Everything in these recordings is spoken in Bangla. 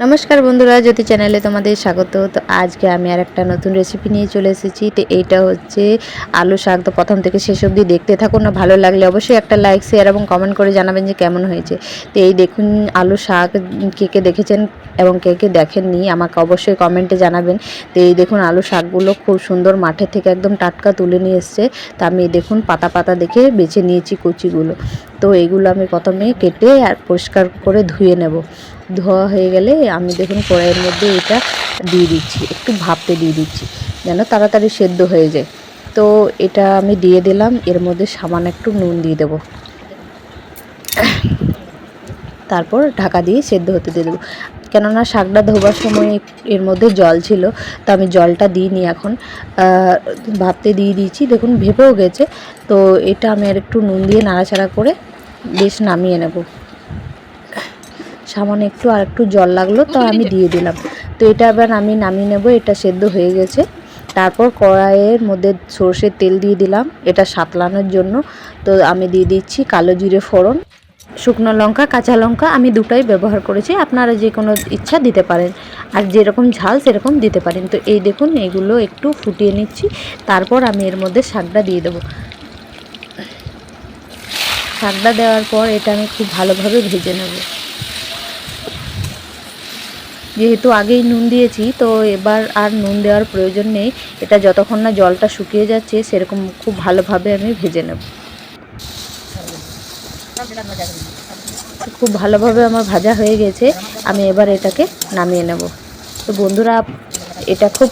নমস্কার বন্ধুরা, জ্যোতি চ্যানেলে তোমাদের স্বাগত। তো আজকে আমি আর একটা নতুন রেসিপি নিয়ে চলে এসেছি। তো এইটা হচ্ছে আলু শাক। তো প্রথম থেকে শেষ অবধি দেখতে থাকুন, না ভালো লাগলে অবশ্যই একটা লাইক, শেয়ার এবং কমেন্ট করে জানাবেন যে কেমন হয়েছে। তো এই দেখুন আলু শাক, কে কে দেখেছেন এবং কে কে দেখেননি আমাকে অবশ্যই কমেন্টে জানাবেন। তো এই দেখুন আলু শাকগুলো খুব সুন্দর মাঠের থেকে একদম টাটকা তুলে নিয়ে এসছে। তা আমি দেখুন পাতা পাতা দেখে বেছে নিয়েছি কুচিগুলো। তো এইগুলো আমি প্রথমে কেটে আর পরিষ্কার করে ধুয়ে নেব। ধোয়া হয়ে গেলে আমি দেখুন কড়াইয়ের মধ্যে এটা দিয়ে দিচ্ছি, একটু ভাপতে দিয়ে দিচ্ছি যেন তাড়াতাড়ি সেদ্ধ হয়ে যায়। তো এটা আমি দিয়ে দিলাম, এর মধ্যে সামান্য একটু নুন দিয়ে দেবো, তারপর ঢাকা দিয়ে সেদ্ধ হতে দিয়ে দেবো। কেননা শাকটা ধোবার সময় এর মধ্যে জল ছিল, তো আমি জলটা দিইনি, এখন ভাপতে দিয়ে দিয়েছি। দেখুন ভেপেও গেছে। তো এটা আমি আর একটু নুন দিয়ে নাড়াচাড়া করে বেশ নামিয়ে নেব। সামান্য একটু আর একটু জল লাগলো, তো আমি দিয়ে দিলাম। তো এটা আবার আমি নামিয়ে নেব, এটা সেদ্ধ হয়ে গেছে। তারপর কড়াইয়ের মধ্যে সরষের তেল দিয়ে দিলাম এটা সাতলানোর জন্য। তো আমি দিয়ে দিচ্ছি কালো জিরে ফোড়ন, শুকনো লঙ্কা, কাঁচা লঙ্কা আমি দুটাই ব্যবহার করেছি, আপনারা যে কোনো ইচ্ছা দিতে পারেন, আর যেরকম ঝাল সেরকম দিতে পারেন। তো এই দেখুন এইগুলো একটু ফুটিয়ে নিচ্ছি। তারপর আমি এর মধ্যে শাকটা দিয়ে দেবো। শাকটা দেওয়ার পর এটা আমি খুব ভালোভাবে ভেজে নেব। যেহেতু আগেই নুন দিয়েছি, তো এবার আর নুন দেওয়ার প্রয়োজন নেই। এটা যতক্ষণ না জলটা শুকিয়ে যাচ্ছে সেরকম খুব ভালোভাবে আমি ভেজে নেব। খুব ভালোভাবে আমার ভাজা হয়ে গেছে, আমি এবার এটাকে নামিয়ে নেব। তো বন্ধুরা, এটা খুব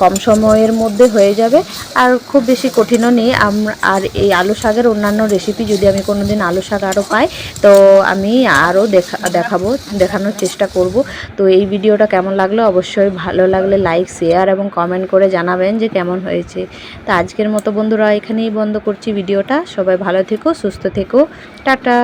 কম সময়ের মধ্যে হয়ে যাবে, আর খুব বেশি কঠিনও নেই। আর এই আলু শাকের অন্যান্য রেসিপি যদি আমি কোনো দিন আলু শাক আরও পাই, তো আমি আরও দেখানোর চেষ্টা করব। তো এই ভিডিওটা কেমন লাগলো অবশ্যই ভালো লাগলে লাইক, শেয়ার এবং কমেন্ট করে জানাবেন যে কেমন হয়েছে। তো আজকের মতো বন্ধুরা এখানেই বন্ধ করছি ভিডিওটা। সবাই ভালো থেকো, সুস্থ থেকো, টাটা।